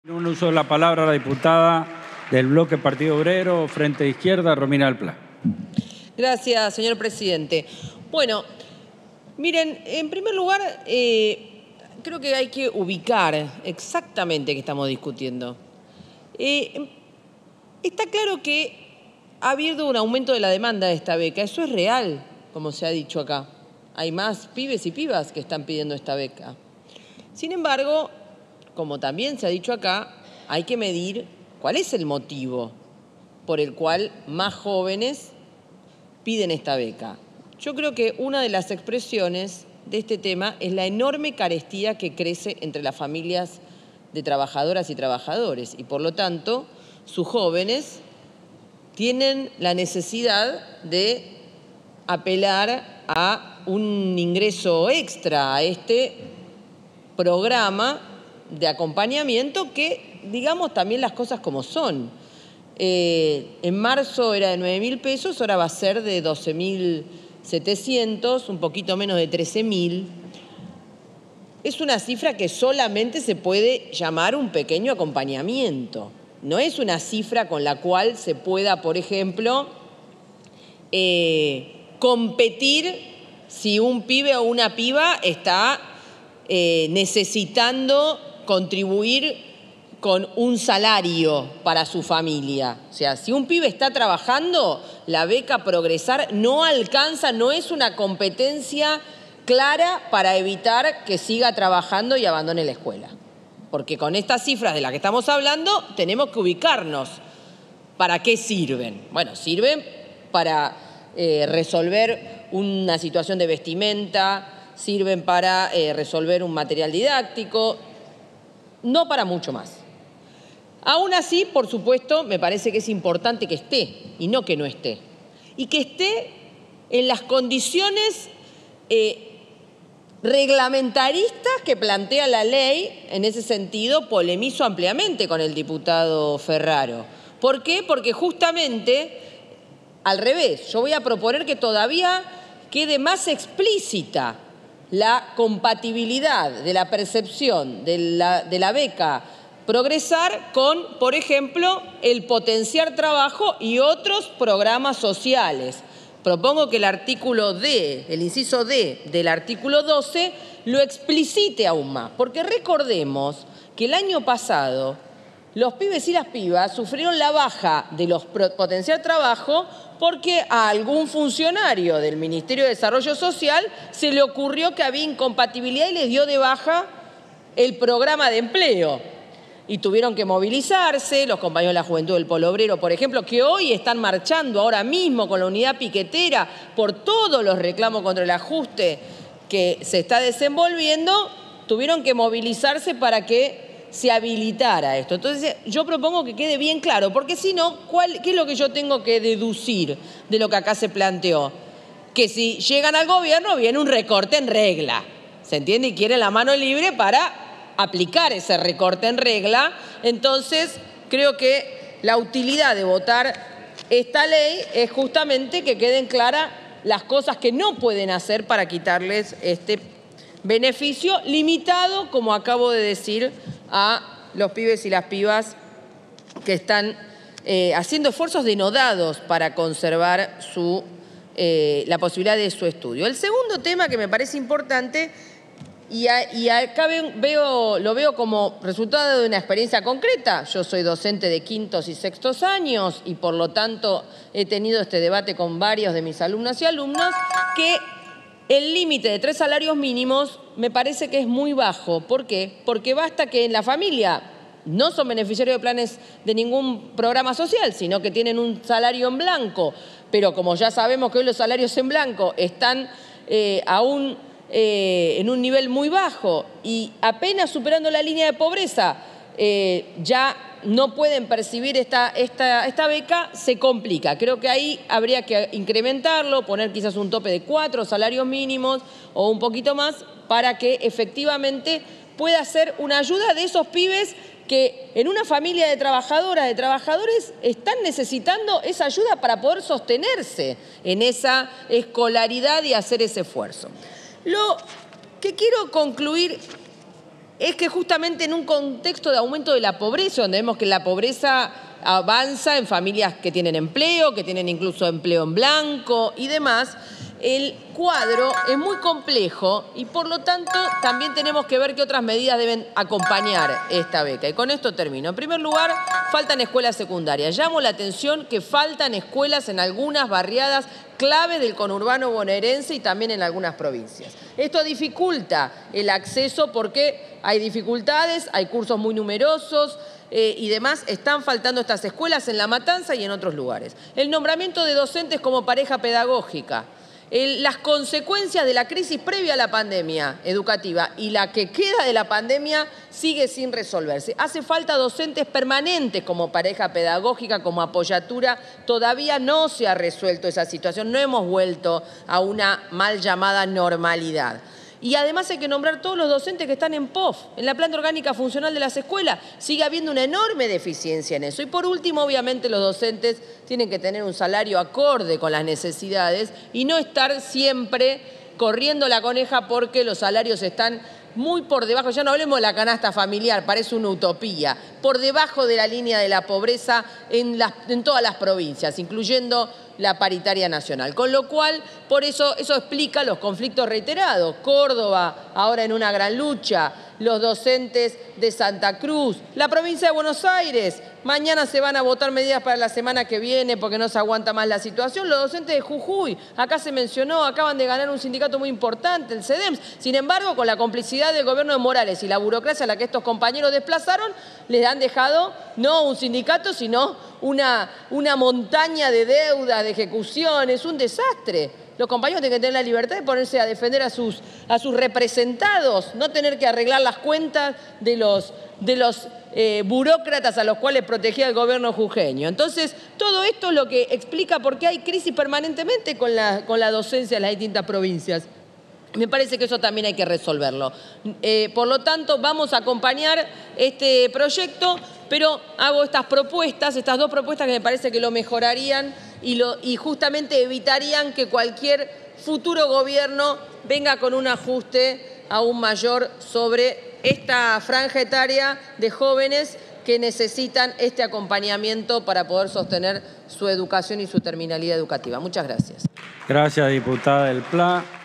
Un uso de la palabra la diputada del bloque Partido Obrero, Frente de Izquierda, Romina del Pla. Gracias, señor presidente. Bueno, miren, en primer lugar, creo que hay que ubicar exactamente qué estamos discutiendo. Está claro que ha habido un aumento de la demanda de esta beca. Eso es real, como se ha dicho acá. Hay más pibes y pibas que están pidiendo esta beca. Sin embargo, como también se ha dicho acá, hay que medir cuál es el motivo por el cual más jóvenes piden esta beca. Yo creo que una de las expresiones de este tema es la enorme carestía que crece entre las familias de trabajadoras y trabajadores y, por lo tanto, sus jóvenes tienen la necesidad de apelar a un ingreso extra a este programa de acompañamiento que, digamos también las cosas como son. En marzo era de 9.000 pesos, ahora va a ser de 12.700, un poquito menos de 13.000. Es una cifra que solamente se puede llamar un pequeño acompañamiento. No es una cifra con la cual se pueda, por ejemplo, competir si un pibe o una piba está necesitando contribuir con un salario para su familia. O sea, si un pibe está trabajando, la beca Progresar no alcanza, no es una competencia clara para evitar que siga trabajando y abandone la escuela. Porque con estas cifras de las que estamos hablando, tenemos que ubicarnos. ¿Para qué sirven? Bueno, sirven para resolver una situación de vestimenta, sirven para resolver un material didáctico, no para mucho más. Aún así, por supuesto, me parece que es importante que esté y no que no esté. Y que esté en las condiciones reglamentaristas que plantea la ley. En ese sentido, polemizo ampliamente con el diputado Ferraro. ¿Por qué? Porque justamente, al revés, yo voy a proponer que todavía quede más explícita la compatibilidad de la percepción de la beca Progresar con, por ejemplo, el potenciar trabajo y otros programas sociales. Propongo que el artículo D, el inciso D del artículo 12, lo explicite aún más. Porque recordemos que el año pasado los pibes y las pibas sufrieron la baja de los potenciar trabajo porque a algún funcionario del Ministerio de Desarrollo Social se le ocurrió que había incompatibilidad y les dio de baja el programa de empleo. Y tuvieron que movilizarse, los compañeros de la Juventud del Polo Obrero, por ejemplo, que hoy están marchando ahora mismo con la unidad piquetera por todos los reclamos contra el ajuste que se está desenvolviendo, tuvieron que movilizarse para que se habilitara esto. Entonces, yo propongo que quede bien claro, porque si no, ¿qué es lo que yo tengo que deducir de lo que acá se planteó? Que si llegan al gobierno viene un recorte en regla, ¿se entiende? Y quieren la mano libre para aplicar ese recorte en regla. Entonces, creo que la utilidad de votar esta ley es justamente que queden claras las cosas que no pueden hacer para quitarles este beneficio limitado, como acabo de decir, a los pibes y las pibas que están haciendo esfuerzos denodados para conservar la posibilidad de su estudio. El segundo tema que me parece importante, y acá lo veo como resultado de una experiencia concreta. Yo soy docente de quintos y sextos años y por lo tanto he tenido este debate con varios de mis alumnas y alumnos, que el límite de 3 salarios mínimos me parece que es muy bajo. ¿Por qué? Porque basta que en la familia no son beneficiarios de planes de ningún programa social, sino que tienen un salario en blanco, pero como ya sabemos que hoy los salarios en blanco están aún en un nivel muy bajo y apenas superando la línea de pobreza, ya no pueden percibir esta beca, se complica. Creo que ahí habría que incrementarlo, poner quizás un tope de 4 salarios mínimos o un poquito más para que efectivamente pueda ser una ayuda de esos pibes que en una familia de trabajadoras, de trabajadores, están necesitando esa ayuda para poder sostenerse en esa escolaridad y hacer ese esfuerzo. Lo que quiero concluir es que justamente en un contexto de aumento de la pobreza, donde vemos que la pobreza avanza en familias que tienen empleo, que tienen incluso empleo en blanco y demás, el cuadro es muy complejo y por lo tanto también tenemos que ver qué otras medidas deben acompañar esta beca. Y con esto termino. En primer lugar, faltan escuelas secundarias. Llamo la atención que faltan escuelas en algunas barriadas clave del conurbano bonaerense y también en algunas provincias. Esto dificulta el acceso porque hay dificultades, hay cursos muy numerosos, y demás, están faltando estas escuelas en La Matanza y en otros lugares. El nombramiento de docentes como pareja pedagógica, las consecuencias de la crisis previa a la pandemia educativa y la que queda de la pandemia sigue sin resolverse. Hace falta docentes permanentes como pareja pedagógica, como apoyatura. Todavía no se ha resuelto esa situación, no hemos vuelto a una mal llamada normalidad. Y además hay que nombrar todos los docentes que están en POF, en la planta orgánica funcional de las escuelas. Sigue habiendo una enorme deficiencia en eso. Y por último, obviamente, los docentes tienen que tener un salario acorde con las necesidades y no estar siempre corriendo la coneja porque los salarios están muy por debajo, ya no hablemos de la canasta familiar, parece una utopía, por debajo de la línea de la pobreza en todas las provincias, incluyendo la paritaria nacional. Con lo cual, por eso explica los conflictos reiterados. Córdoba, ahora en una gran lucha, los docentes de Santa Cruz, la provincia de Buenos Aires, mañana se van a votar medidas para la semana que viene porque no se aguanta más la situación. Los docentes de Jujuy, acá se mencionó, acaban de ganar un sindicato muy importante, el CEDEMS. Sin embargo, con la complicidad del gobierno de Morales y la burocracia a la que estos compañeros desplazaron, les han dejado no un sindicato, sino una montaña de deudas, de ejecuciones, un desastre. Los compañeros tienen que tener la libertad de ponerse a defender a sus representados, no tener que arreglar las cuentas de los burócratas a los cuales protegía el gobierno jujeño. Entonces, todo esto es lo que explica por qué hay crisis permanentemente con la docencia en las distintas provincias. Me parece que eso también hay que resolverlo. Por lo tanto, vamos a acompañar este proyecto, pero hago estas dos propuestas que me parece que lo mejorarían y justamente evitarían que cualquier futuro gobierno venga con un ajuste aún mayor sobre esta franja etaria de jóvenes que necesitan este acompañamiento para poder sostener su educación y su terminalidad educativa. Muchas gracias. Gracias, diputada del PLA.